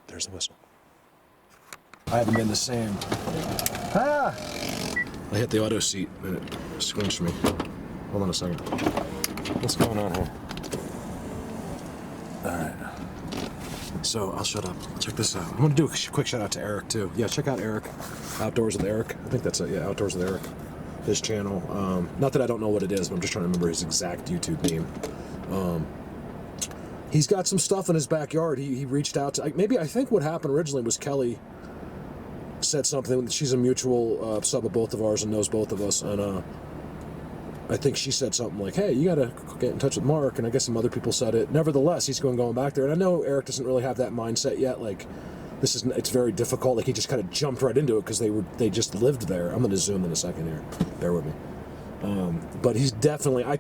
there's the whistle. I haven't been the same. Ah! I hit the auto seat and it squinched me. Hold on a second. What's going on here? Alright. So, I'll shut up. Check this out. I'm going to do a quick shout out to Eric, too. Yeah, check out Eric. Outdoors with Eric. I think that's it. Yeah, Outdoors with Eric. His channel. Not that I don't know what it is, but I'm just trying to remember his exact YouTube name. He's got some stuff in his backyard. He reached out to... I think what happened originally was Kelly said something. She's a mutual sub of both of ours and knows both of us. And I think she said something like, hey, you got to get in touch with Mark. And I guess some other people said it. Nevertheless, he's going back there. And I know Eric doesn't really have that mindset yet. Like, it's very difficult. Like, he just kind of jumped right into it because they just lived there. I'm going to zoom in a second here. Bear with me. But he's definitely... I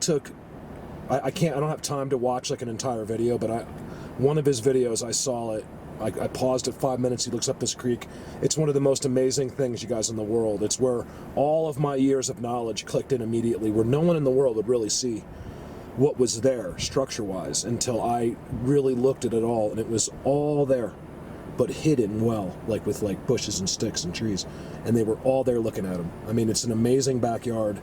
don't have time to watch like an entire video, but one of his videos, I saw it. I paused at 5 minutes. He looks up this creek. It's one of the most amazing things, you guys, in the world. It's where all of my years of knowledge clicked in immediately, where no one in the world would really see what was there structure-wise until I really looked at it all, and it was all there, but hidden well, like with like bushes and sticks and trees, and they were all there looking at him. I mean, it's an amazing backyard.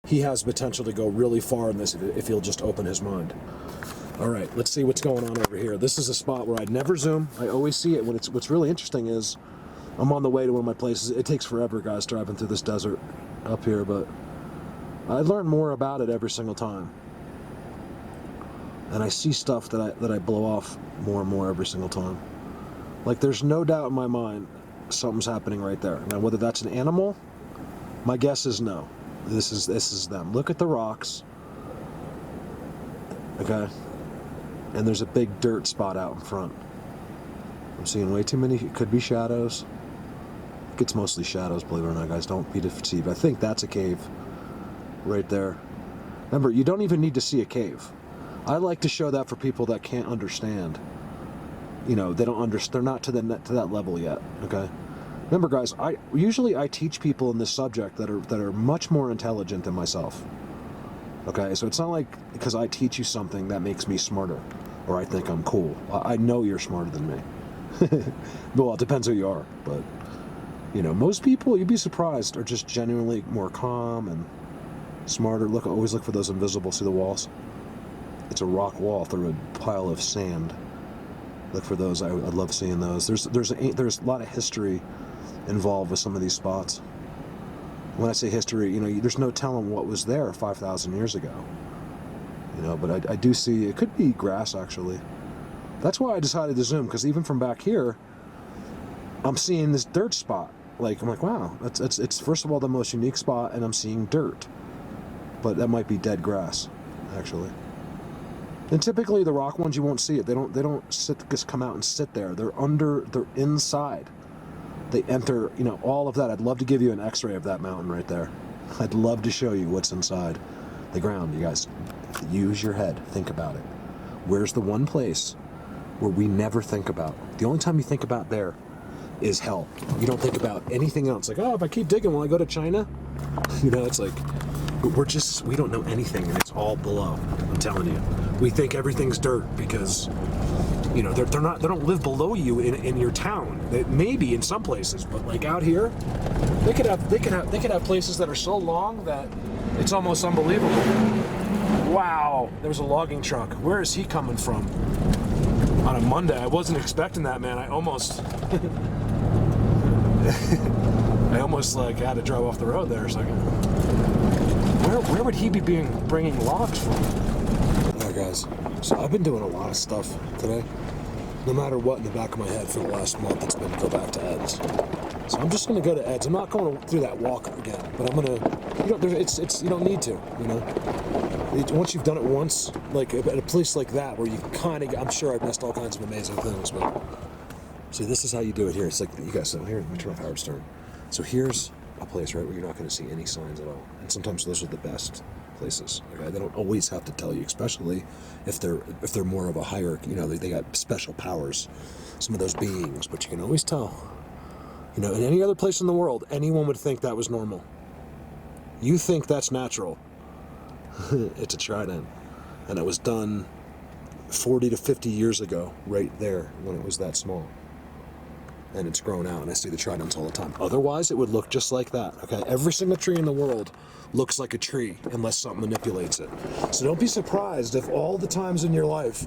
He has potential to go really far in this if he'll just open his mind. All right, let's see what's going on over here. This is a spot where I'd never zoom. I always see it when it's... What's really interesting is I'm on the way to one of my places. It takes forever, guys, driving through this desert up here, but I learn more about it every single time. And I see stuff that I blow off more and more every single time. Like, there's no doubt in my mind something's happening right there. Now, whether that's an animal, my guess is no. This is them. Look at the rocks. Okay? And there's a big dirt spot out in front. I'm seeing way too many. It could be shadows. I think it's mostly shadows, believe it or not, guys. Don't be deceived. I think that's a cave right there. Remember, you don't even need to see a cave. I like to show that for people that can't understand. You know, they don't understand. They're not to that level yet. Okay? Remember, guys, I usually teach people in this subject that are much more intelligent than myself. Okay, so it's not like because I teach you something that makes me smarter, or I think I'm cool. I know you're smarter than me. Well, it depends who you are, but you know, most people, you'd be surprised, are just genuinely more calm and smarter. Always look for those invisible. See the walls? It's a rock wall through a pile of sand. Look for those. I'd love seeing those. There's a lot of history involved with some of these spots. When I say history, you know, there's no telling what was there 5,000 years ago. You know, but I do see, it could be grass, actually. That's why I decided to zoom, because even from back here, I'm seeing this dirt spot. Like, I'm like, wow, it's first of all the most unique spot, and I'm seeing dirt. But that might be dead grass, actually. And typically the rock ones, you won't see it. They don't just come out and sit there. They're inside. They enter, you know, all of that. I'd love to give you an x-ray of that mountain right there. I'd love to show you what's inside the ground. You guys, use your head. Think about it. Where's the one place where we never think about? The only time you think about there is hell. You don't think about anything else. Like, oh, if I keep digging, will I go to China? You know, it's like, we don't know anything, and it's all below. I'm telling you. We think everything's dirt because... You know, they don't live below you in your town. Maybe in some places, but like out here, they could have places that are so long that it's almost unbelievable. Wow, there was a logging truck. Where is he coming from? On a Monday, I wasn't expecting that, man. I almost like had to drive off the road there a second. Where would he be bringing logs from? Alright, guys. So I've been doing a lot of stuff today. No matter what, in the back of my head for the last month, it's been to go back to Ed's. So I'm just going to go to Ed's. I'm not going through that walk again, but I'm going to. You don't need to. You know, once you've done it once, like at a place like that, where you kind of, I'm sure I've missed all kinds of amazing things. But see, this is how you do it here. It's like you guys sit here. Let me turn off Howard Stern. So here's a place, right, where you're not going to see any signs at all. And sometimes those are the best places. Okay? They don't always have to tell you, especially if they're more of a hierarchy. You know, they got special powers, some of those beings, but you can always tell. You know, in any other place in the world, anyone would think that was normal. You think that's natural. It's a trident. And it was done 40 to 50 years ago, right there, when it was that small. And it's grown out, and I see the tridents all the time. Otherwise, it would look just like that, okay? Every single tree in the world looks like a tree, unless something manipulates it. So don't be surprised if all the times in your life,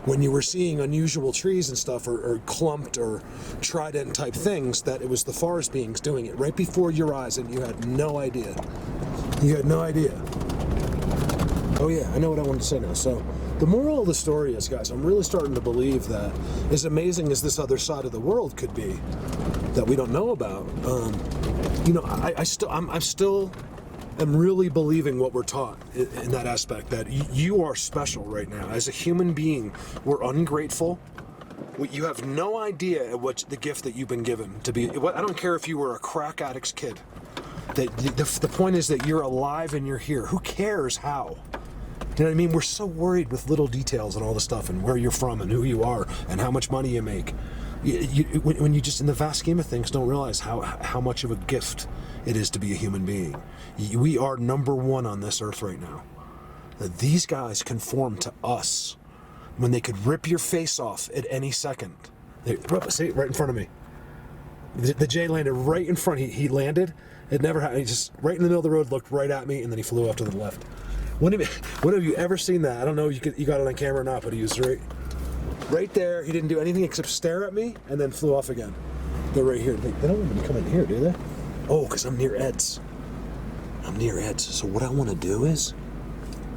when you were seeing unusual trees and stuff, or clumped or trident-type things, that it was the forest beings doing it right before your eyes, and you had no idea. You had no idea. Oh yeah, I know what I wanted to say now. So, the moral of the story is, guys, I'm really starting to believe that as amazing as this other side of the world could be, that we don't know about, you know, I still am really believing what we're taught in that aspect, that you are special right now. As a human being, we're ungrateful. You have no idea what the gift that you've been given to be. I don't care if you were a crack addict's kid. The point is that you're alive and you're here. Who cares how? You know what I mean? We're so worried with little details and all the stuff, and where you're from and who you are and how much money you make. When you just, in the vast scheme of things, don't realize how much of a gift it is to be a human being. We are number one on this earth right now. These guys conform to us when they could rip your face off at any second. See, right in front of me. The J landed right in front. He landed. It never happened. He just right in the middle of the road, looked right at me, and then he flew off to the left. When have you ever seen that? I don't know if you got it on camera or not, but he was right there. He didn't do anything except stare at me, and then flew off again. They're right here. They don't want me to come in here, do they? Oh, because I'm near Ed's. I'm near Ed's. So what I want to do is,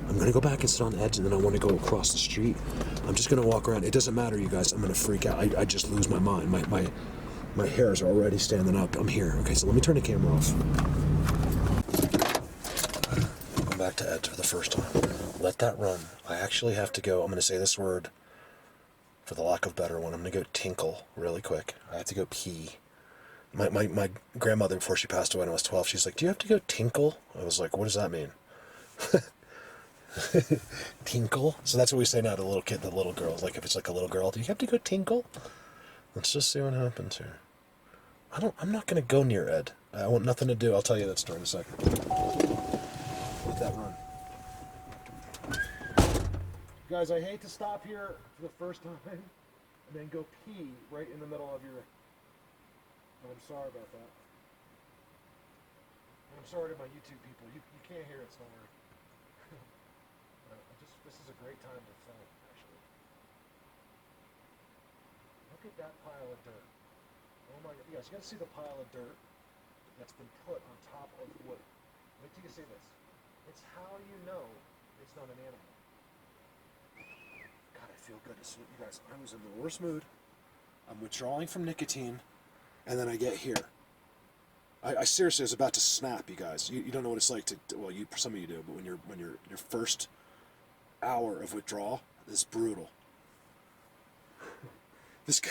I'm going to go back and sit on Ed's, and then I want to go across the street. I'm just going to walk around. It doesn't matter, you guys. I'm going to freak out. I just lose my mind. My hairs are already standing up. I'm here. Okay, so let me turn the camera off. Come back to Ed's for the first time. Let that run. I actually have to go. I'm going to say this word for the lack of better one. I'm going to go tinkle really quick. I have to go pee. My grandmother, before she passed away when I was 12, she's like, do you have to go tinkle? I was like, what does that mean? Tinkle? So that's what we say now to the little girls. Like, if it's like a little girl, do you have to go tinkle? Let's just see what happens here. I'm not going to go near Ed. I want nothing to do. I'll tell you that story in a second. Let that run. Guys, I hate to stop here for the first time and then go pee right in the middle of your... And I'm sorry about that. And I'm sorry to my YouTube people. You can't hear it, so don't worry. This is a great time to film, actually. Look at that pile of dirt. Oh my God. You guys, you gotta see the pile of dirt that's been put on top of wood. Wait till you see this. It's how you know it's not an animal. God, I feel good. You guys, I was in the worst mood. I'm withdrawing from nicotine, and then I get here. I seriously was about to snap, you guys. You don't know what it's like to, well, some of you do, but when your first hour of withdrawal is brutal. This guy,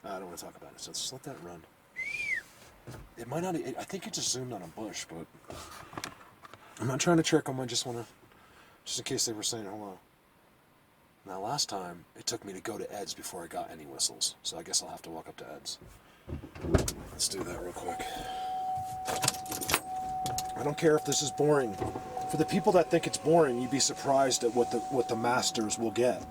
I don't want to talk about it, so just let that run. It might not, I think it just zoomed on a bush, but I'm not trying to trick them. I just want to, just in case they were saying hello. Now, last time, it took me to go to Ed's before I got any whistles, so I guess I'll have to walk up to Ed's. Let's do that real quick. I don't care if this is boring. For the people that think it's boring, you'd be surprised at what the masters will get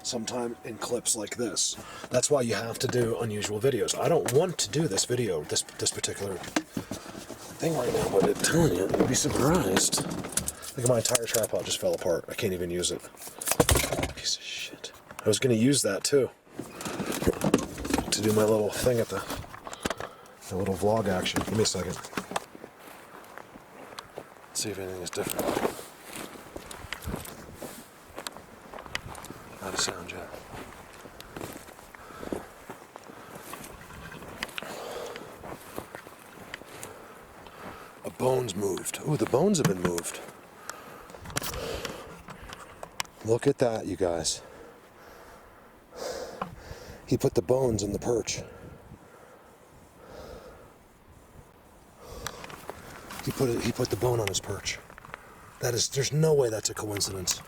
sometime in clips like this. That's why you have to do unusual videos. I don't want to do this video, this particular thing right now, but I'm telling you, you'd be surprised. Look at my entire tripod just fell apart. I can't even use it. Piece of shit. I was going to use that too, to do my little thing at the little vlog action. Give me a second. Let's see if anything is different. Not a sound yet. A bone's moved. Ooh, the bones have been moved. Look at that, you guys. He put the bones in the perch. He put the bone on his perch. There's no way that's a coincidence.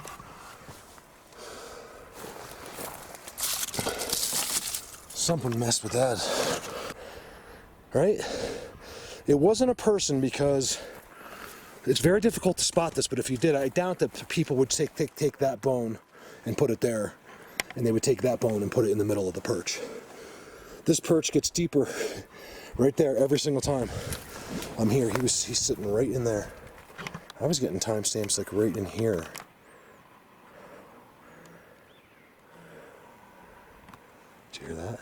Someone messed with that. Right? It wasn't a person because it's very difficult to spot this, but if you did, I doubt that people would take that bone and put it there, and they would take that bone and put it in the middle of the perch. This perch gets deeper right there every single time I'm here. He's sitting right in there. I was getting timestamps like right in here. Did you hear that?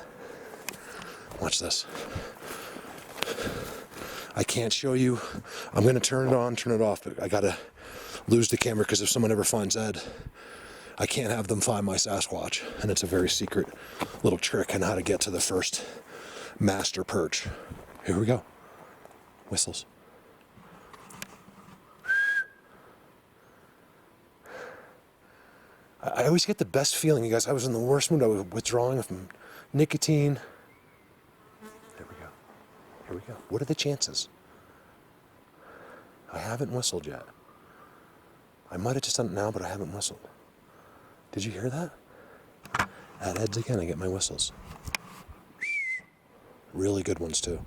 Watch this. I can't show you. I'm going to turn it on, turn it off, but I got to lose the camera because if someone ever finds Ed, I can't have them find my Sasquatch. And it's a very secret little trick on how to get to the first master perch. Here we go. Whistles. I always get the best feeling, you guys. I was in the worst mood. I was withdrawing from nicotine. There we go. Here we go. What are the chances? I haven't whistled yet. I might have just done it now, but I haven't whistled. Did you hear that? At Ed's again, I get my whistles. Really good ones, too.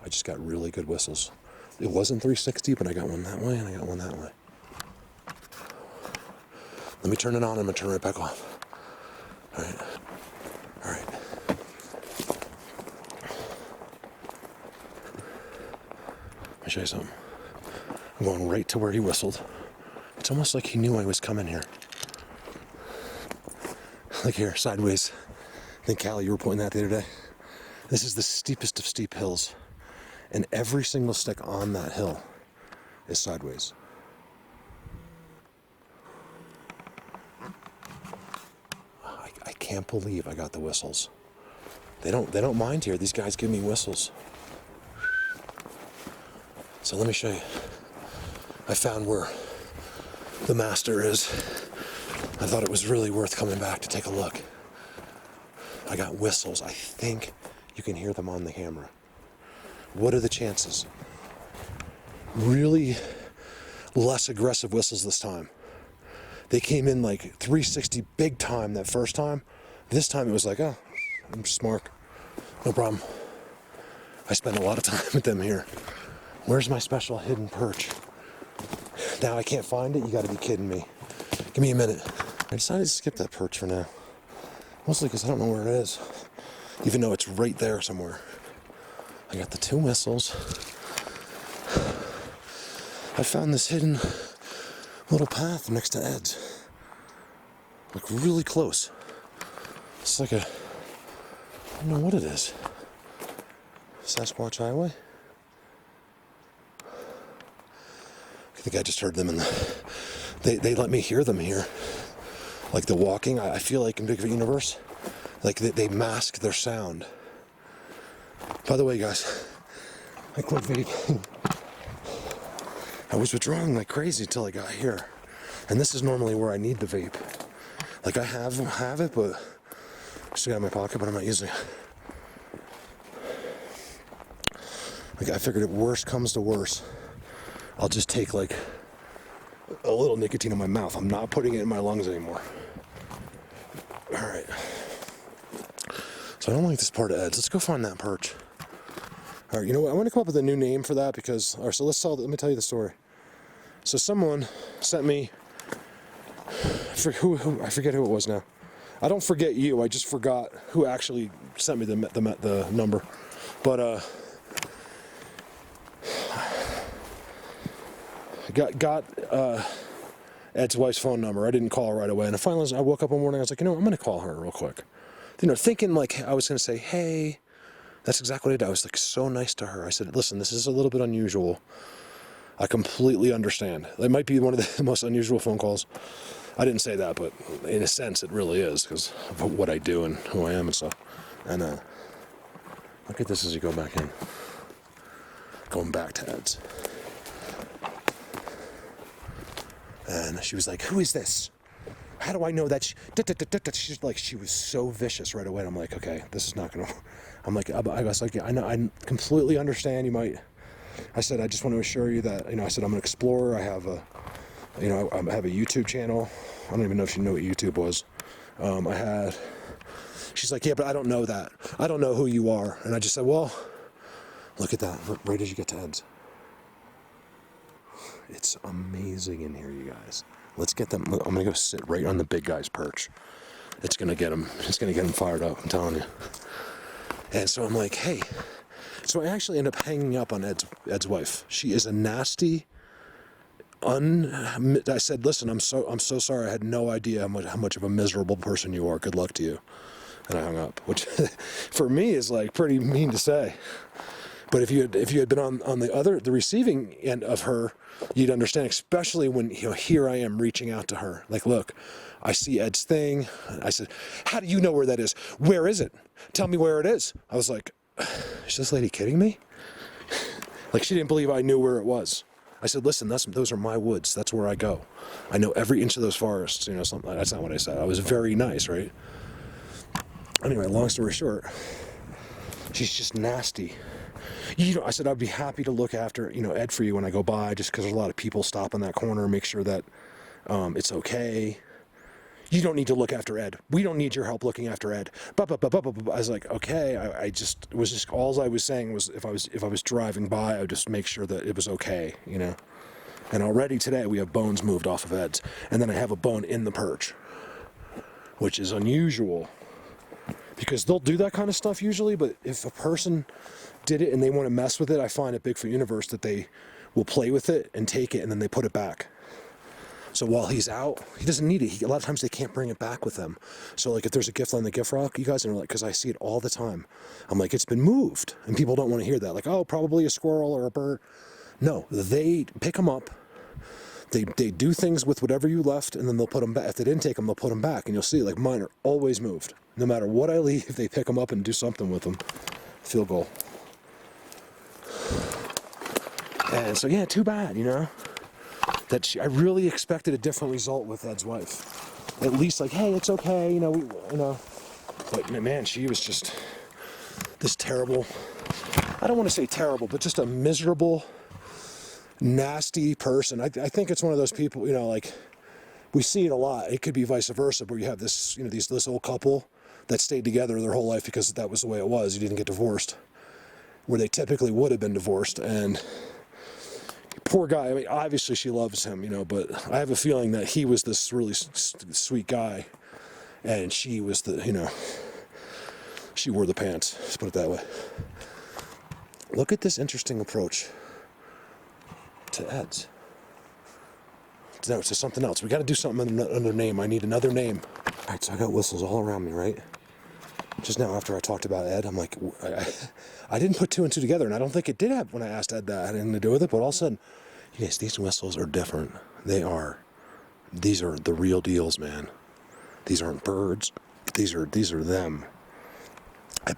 I just got really good whistles. It wasn't 360, but I got one that way and I got one that way. Let me turn it on. I'm going to turn it right back off. All right. All right. Let me show you something. I'm going right to where he whistled. It's almost like he knew I was coming here. Like here, sideways. I think, Callie, you were pointing that the other day. This is the steepest of steep hills. And every single stick on that hill is sideways. I can't believe I got the whistles. They don't mind here. These guys give me whistles. So let me show you. I found where the master is. I thought it was really worth coming back to take a look. I got whistles. I think you can hear them on the camera. What are the chances? Really less aggressive whistles this time. They came in like 360 big time that first time. This time it was like, oh, I'm smart. No problem. I spend a lot of time with them here. Where's my special hidden perch? Now I can't find it? You gotta be kidding me. Give me a minute. I decided to skip that perch for now. Mostly because I don't know where it is. Even though it's right there somewhere. I got the 2 whistles. I found this hidden little path next to Ed's. Like really close. It's like I don't know what it is. Sasquatch Highway? I think I just heard them and they let me hear them here. Like the walking, I feel like in Bigfoot Universe, like they mask their sound. By the way, guys, I quit vaping. I was withdrawing like crazy until I got here. And this is normally where I need the vape. Like I have it, but I still got it in my pocket, but I'm not using it. Like I figured if worst comes to worst, I'll just take like a little nicotine in my mouth. I'm not putting it in my lungs anymore. All right. So I don't like this part of Ed's. Let's go find that perch. All right, you know what? I want to come up with a new name for that because, all right, so let me tell you the story. So someone sent me, I forget who it was now. I don't forget you, I just forgot who actually sent me the number. But got Ed's wife's phone number. I didn't call her right away. And finally, I woke up one morning, I was like, you know, I'm going to call her real quick. You know, thinking like I was going to say, hey. That's exactly what I did. I was like so nice to her. I said, listen, this is a little bit unusual. I completely understand. It might be one of the most unusual phone calls. I didn't say that, but in a sense it really is because of what I do and who I am and stuff. And look at this as you go back in. Going back to Ed's. And she was like, who is this? How do I know that? She's like, she was so vicious right away. And I'm like, okay, this is not gonna. I'm like, I was like, I know, I completely understand. You might I said, I just want to assure you that, I said, I'm an explorer. I have a, I have a YouTube channel. I don't even know if she knew what YouTube was. She's like, yeah, but I don't know that. I don't know who you are. And I just said, well, look at that. Right as you get to Ed's. It's amazing in here, you guys. Let's get them. I'm going to go sit right on the big guy's perch. It's going to get him. It's going to get him fired up, I'm telling you. And so I'm like, hey. So I actually end up hanging up on Ed's wife. She is a nasty, I said, listen, I'm so sorry. I had no idea how much of a miserable person you are. Good luck to you. And I hung up, which for me is like pretty mean to say. But if you had been on the receiving end of her, you'd understand, especially when here I am reaching out to her. Like, look, I see Ed's thing. I said, how do you know where that is? Where is it? Tell me where it is. I was like, is this lady kidding me? Like, she didn't believe I knew where it was. I said, listen, those are my woods. That's where I go. I know every inch of those forests. Something. That's not what I said. I was very nice, right? Anyway, long story short, she's just nasty. I said, I'd be happy to look after, Ed for you when I go by, just because there's a lot of people stop in that corner and make sure that it's okay. You don't need to look after Ed. We don't need your help looking after Ed. I was like, okay. It was just all I was saying was if I was driving by, I would just make sure that it was okay, And already today we have bones moved off of Ed's, and then I have a bone in the perch, which is unusual because they'll do that kind of stuff usually. But if a person did it and they want to mess with it, I find at Bigfoot Universe that they will play with it and take it and then they put it back. So while he's out, he doesn't need it. A lot of times they can't bring it back with them. So like if there's a gift on the gift rock, you guys are like, because I see it all the time. I'm like, it's been moved. And people don't want to hear that. Like, oh, probably a squirrel or a bird. No, they pick them up. They do things with whatever you left, and then they'll put them back. If they didn't take them, they'll put them back. And you'll see, like, mine are always moved. No matter what I leave, they pick them up and do something with them. Field goal. And so, yeah, too bad, I really expected a different result with Ed's wife. At least like, hey, it's okay, But man, she was just this terrible, I don't want to say terrible, but just a miserable, nasty person. I think it's one of those people, like we see it a lot. It could be vice versa, where you have this, this old couple that stayed together their whole life because that was the way it was. You didn't get divorced, where they typically would have been divorced. And poor guy. I mean, obviously she loves him, but I have a feeling that he was this really sweet guy, and she was she wore the pants. Let's put it that way. Look at this interesting approach to Ed's. No, it's just something else. We got to do something under name. I need another name. All right, so I got whistles all around me, right? Just now, after I talked about Ed, I'm like, I didn't put two and two together, and I don't think it did have, when I asked Ed that, I had anything to do with it, but all of a sudden, you guys, these whistles are different. These are the real deals, man. These aren't birds. These are them.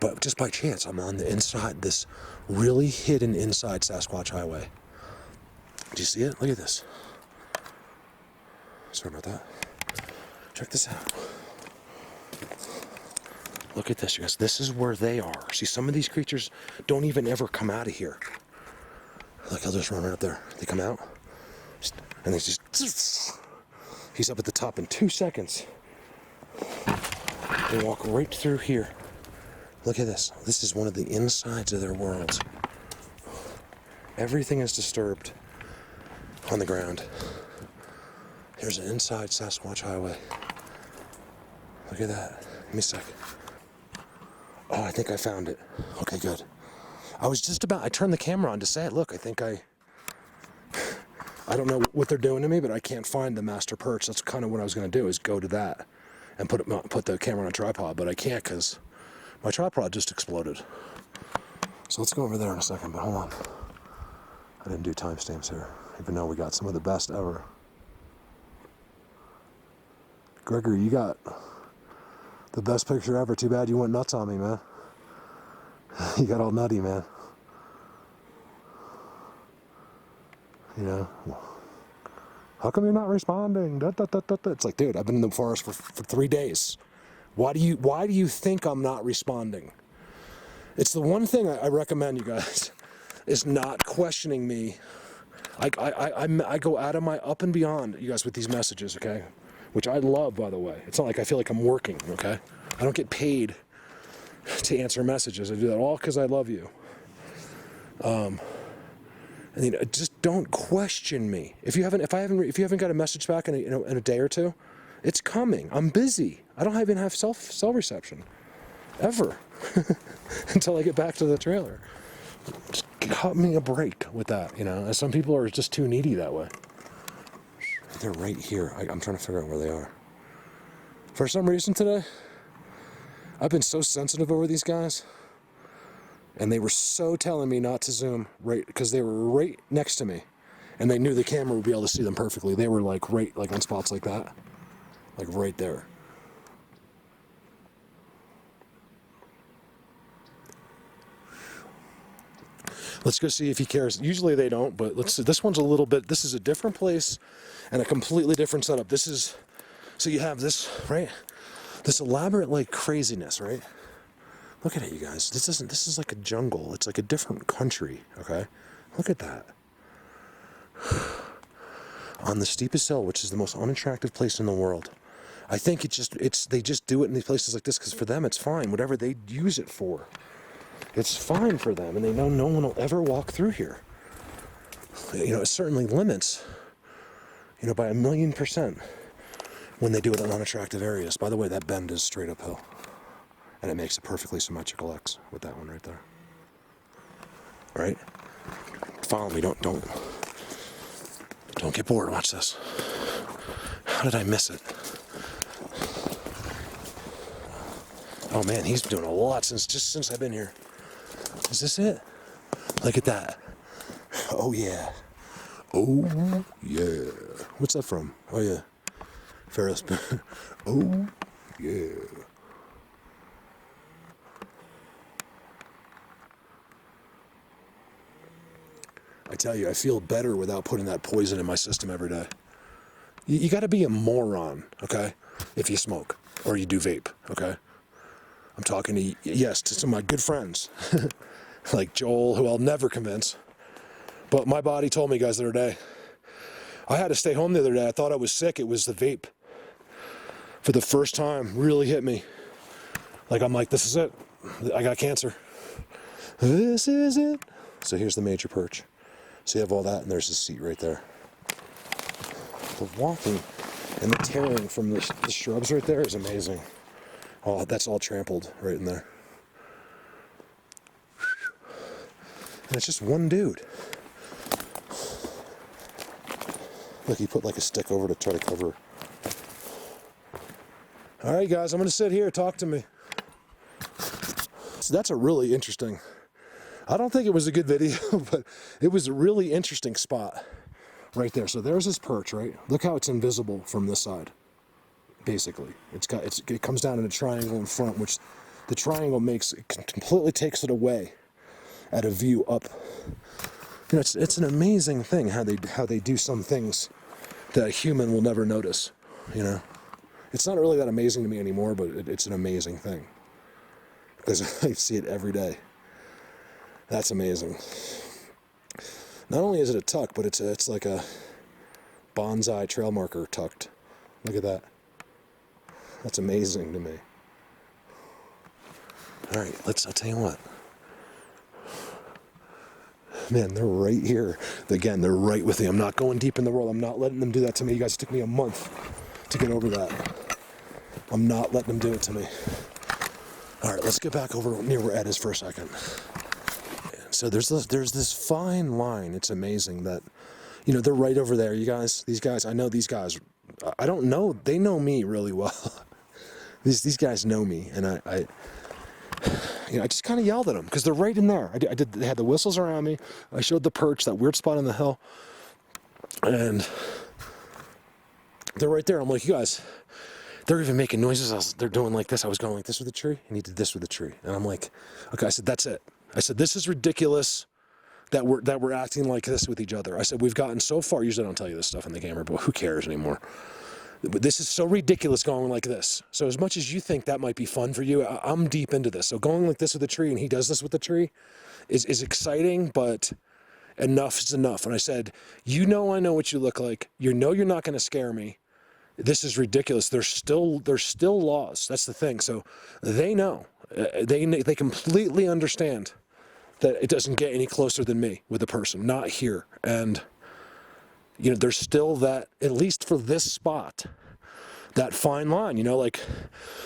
But just by chance, I'm on the inside, this really hidden inside Sasquatch highway. Do you see it? Look at this. Sorry about that. Check this out. Look at this, you guys. This is where they are. See, some of these creatures don't even ever come out of here. Look, he'll just run right up there. They come out, and they just... He's up at the top in 2 seconds. They walk right through here. Look at this. This is one of the insides of their worlds. Everything is disturbed on the ground. Here's an inside Sasquatch highway. Look at that. Give me a sec. Oh, I think I found it. Okay, good. I turned the camera on to say it. Look, I don't know what they're doing to me, but I can't find the master perch. That's kind of what I was going to do, is go to that and put the camera on a tripod, but I can't because my tripod just exploded. So let's go over there in a second, but hold on. I didn't do timestamps here, even though we got some of the best ever. Gregory, you got the best picture ever. Too bad you went nuts on me, man. You got all nutty, man. How come you're not responding? It's like, dude, I've been in the forest for 3 days. Why do you think I'm not responding? It's the one thing I recommend you guys. is not questioning me. I go out of my up and beyond, you guys, with these messages, okay? Which I love, by the way. It's not like I feel like I'm working, okay? I don't get paid to answer messages. I do that all because I love you. And just don't question me. If you haven't got a message back in a day or two, it's coming. I'm busy. I don't even have cell reception ever until I get back to the trailer. Just cut me a break with that, Some people are just too needy that way. They're right here. I'm trying to figure out where they are. For some reason today, I've been so sensitive over these guys, and they were so telling me not to zoom, right, because they were right next to me, and they knew the camera would be able to see them perfectly. They were like right, like on spots like that, like right there. Let's go see if he cares. Usually they don't, but let's see. This one's a little bit, this is a different place and a completely different setup. This is, so you have this, right? This elaborate like craziness, right? Look at it, you guys. This is like a jungle. It's like a different country, okay? Look at that. On the steepest hill, which is the most unattractive place in the world. I think they just do it in these places like this because for them it's fine, whatever they use it for. It's fine for them, and they know no one will ever walk through here. It certainly limits, by 1,000,000% when they do it in unattractive areas. By the way, that bend is straight uphill, and it makes a perfectly symmetrical X with that one right there. All right? Follow me. Don't get bored. Watch this. How did I miss it? Oh man, he's doing a lot since I've been here. Is this it? Look at that. Oh yeah. Oh yeah. What's that from? Oh yeah. Ferris. Oh yeah. I tell you, I feel better without putting that poison in my system every day. You got to be a moron, okay? If you smoke or you do vape, okay? I'm talking to some of my good friends, like Joel, who I'll never convince. But my body told me, guys, the other day, I had to stay home the other day. I thought I was sick. It was the vape. For the first time, really hit me. Like, I'm like, this is it. I got cancer. This is it. So here's the major perch. So you have all that, and there's the seat right there. The walking and the tearing from the shrubs right there is amazing. Oh, that's all trampled right in there. And it's just one dude. Look, he put like a stick over to try to cover. All right, guys, I'm going to sit here. Talk to me. So that's a really interesting... I don't think it was a good video, but it was a really interesting spot right there. So there's this perch, right? Look how it's invisible from this side. Basically, it comes down in a triangle in front, which the triangle completely takes it away at a view up. It's an amazing thing how they do some things that a human will never notice. It's not really that amazing to me anymore, but it's an amazing thing because I see it every day. That's amazing. Not only is it a tuck, but it's like a bonsai trail marker tucked. Look at that. That's amazing to me. All right, I'll tell you what. Man, they're right here. Again, they're right with me. I'm not going deep in the world. I'm not letting them do that to me. You guys, it took me a month to get over that. I'm not letting them do it to me. All right, let's get back over near where Ed is for a second. So there's this fine line. It's amazing that, they're right over there. You guys, these guys, I know these guys. I don't know. They know me really well. These guys know me, and I just kind of yelled at them because they're right in there. They had the whistles around me. I showed the perch, that weird spot on the hill, and they're right there. I'm like, you guys, they're even making noises. They're doing like this. I was going like this with the tree, and he did this with the tree, and I'm like, okay. I said, that's it. I said, this is ridiculous that we're acting like this with each other. I said, we've gotten so far. Usually I don't tell you this stuff on the camera, but who cares anymore? This is so ridiculous going like this. So as much as you think that might be fun for you, I'm deep into this. So going like this with a tree, and he does this with the tree, is exciting, but enough is enough. And I said, I know what you look like. You're not going to scare me. This is ridiculous. There's still laws. That's the thing. So they know. They completely understand that it doesn't get any closer than me with a person. Not here. And there's still that, at least for this spot, that fine line, like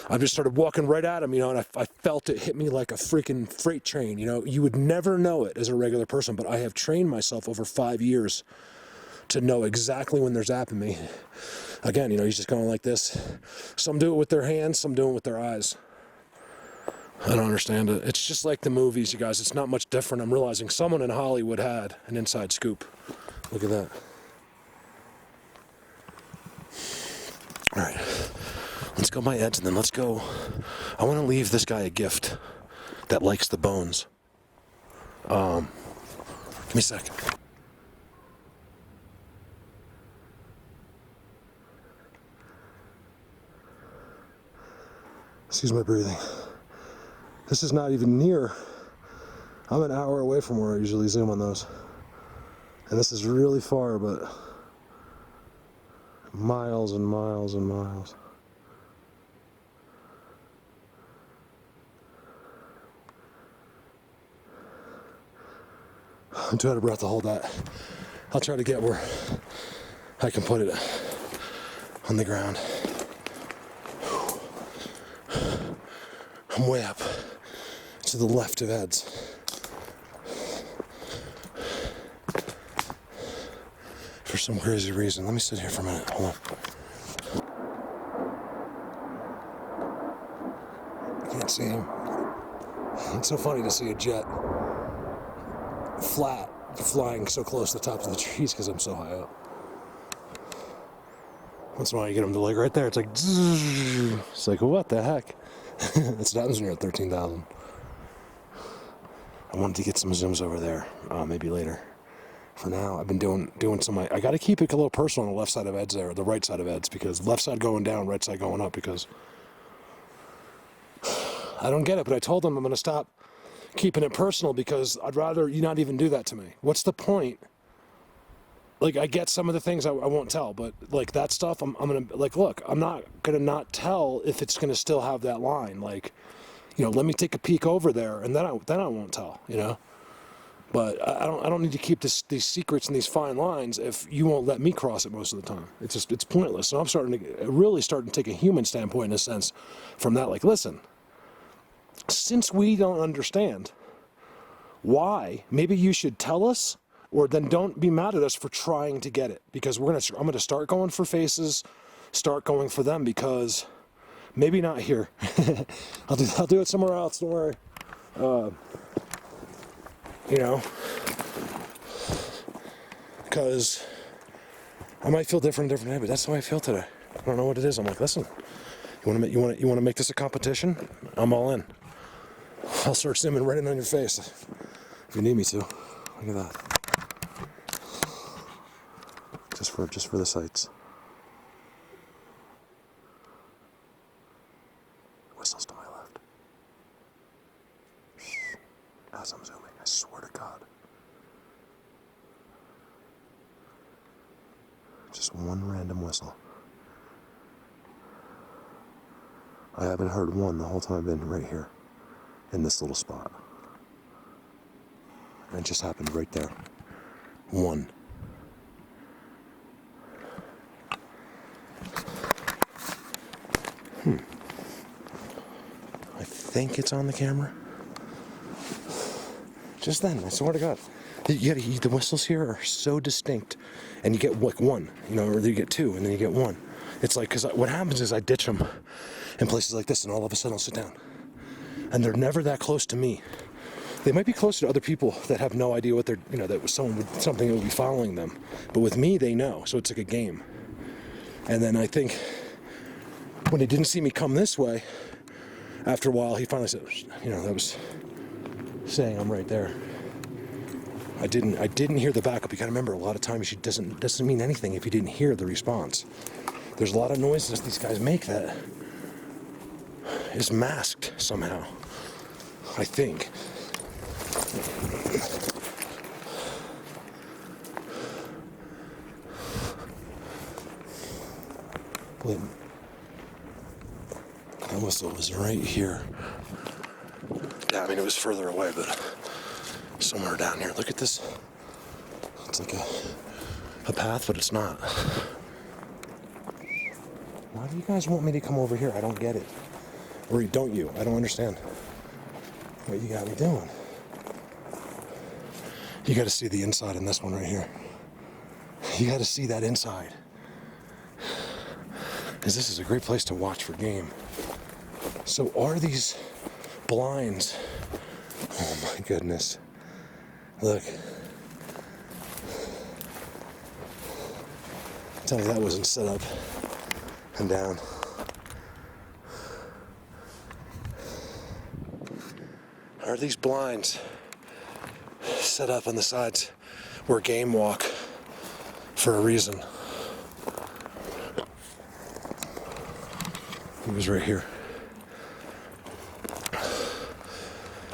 I just started walking right at him, and I felt it hit me like a freaking freight train. You would never know it as a regular person, but I have trained myself over 5 years to know exactly when they're zapping me. Again, he's just going like this. Some do it with their hands, some do it with their eyes. I don't understand it. It's just like the movies, you guys. It's not much different. I'm realizing someone in Hollywood had an inside scoop. Look at that. All right, let's go my Eds, and then let's go. I want to leave this guy a gift that likes the bones. Give me a second. Excuse my breathing. This is not even near. I'm an hour away from where I usually zoom on those. And this is really far, but miles and miles and miles. I'm too out of breath to hold that. I'll try to get where I can put it on the ground. I'm way up to the left of Ed's. For some crazy reason. Let me sit here for a minute. Hold on. I can't see him. It's so funny to see a jet flat flying so close to the tops of the trees because I'm so high up. Once in a while you get him to right there. It's like, zzz. It's like, what the heck? That's what happens when you're at 13,000. I wanted to get some zooms over there, maybe later. For now, I've been doing some. I got to keep it a little personal on the left side of Ed's there, or the right side of Ed's, because left side going down, right side going up, because I don't get it. But I told them I'm going to stop keeping it personal because I'd rather you not even do that to me. What's the point? Like, I get some of the things I won't tell, but like that stuff, I'm going to, like, look, I'm not going to not tell if it's going to still have that line. Like, let me take a peek over there, and then I won't tell, But I don't need to keep these secrets and these fine lines if you won't let me cross it most of the time. It's pointless. So I'm really starting to take a human standpoint in a sense from that. Like, listen, since we don't understand why, maybe you should tell us, or then don't be mad at us for trying to get it, because I'm going to start going for faces, start going for them, because maybe not here. I'll do it somewhere else. Don't worry. Because I might feel different day, but that's how I feel today. I don't know what it is. I'm like, listen, you want to make this a competition? I'm all in. I'll start zooming right in on your face if you need me to. Look at that. Just for the sights. Whistles to my left. As I'm zooming, I swear to God. Just one random whistle. I haven't heard one the whole time I've been right here, in this little spot. And it just happened right there. One. I think it's on the camera. Just then, I swear to God. The whistles here are so distinct, and you get like one, or you get two, and then you get one. It's like, because what happens is I ditch them in places like this, and all of a sudden I'll sit down. And they're never that close to me. They might be closer to other people that have no idea what they're, that something would be following them. But with me, they know, so it's like a game. And then I think when he didn't see me come this way, after a while, he finally said, that was saying I'm right there. I didn't hear the backup. You gotta remember, a lot of times it doesn't mean anything if you didn't hear the response. There's a lot of noises these guys make that is masked somehow, I think. Wait, that whistle was right here. Yeah, I mean, it was further away, but somewhere down here. Look at this. It's like a path, but it's not. Why do you guys want me to come over here? I don't get it. Or don't you? I don't understand what you got me doing. You got to see the inside in this one right here. You got to see that inside. Because this is a great place to watch for game. So are these blinds? Oh my goodness. Look. Tell me that wasn't set up and down. Are these blinds set up on the sides where game walk for a reason? He was right here.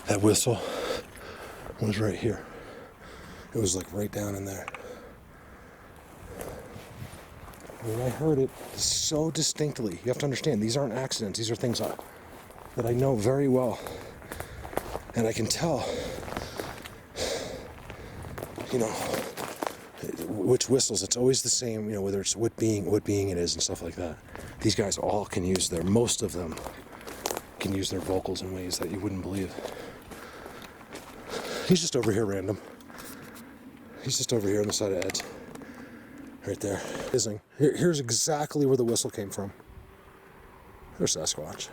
That whistle was right here. It was like right down in there. When I heard it so distinctly, you have to understand, these aren't accidents. These are things that I know very well. And I can tell, you know, which whistles. It's always the same, you know, whether it's what being it is and stuff like that. These guys all can use most of them can use their vocals in ways that you wouldn't believe. He's just over here random. He's just over here on the side of Ed's. Right there. Here's exactly where the whistle came from. There's Sasquatch.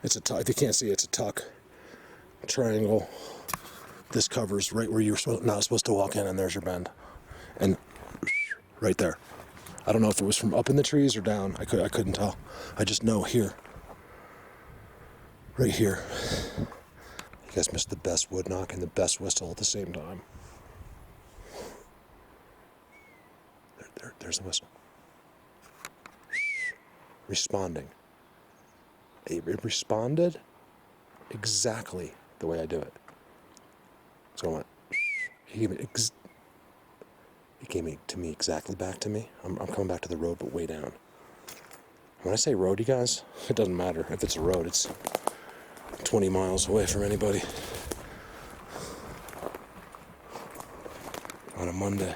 It's a tuck. If you can't see, it's a tuck. Triangle. This covers right where you're not supposed to walk in, and there's your bend. And right there. I don't know if it was from up in the trees or down. I couldn't tell. I just know here. Right here. You guys missed the best wood knock and the best whistle at the same time. There's the whistle. Responding. It responded exactly the way I do it. So I went. He gave me to me exactly back to me. I'm coming back to the road, but way down. When I say road, you guys, it doesn't matter if it's a road. It's 20 miles away from anybody on a Monday.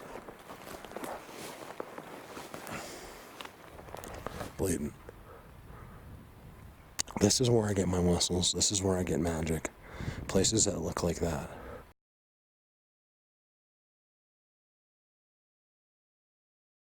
Blatant. This is where I get my whistles. This is where I get magic. Places that look like that.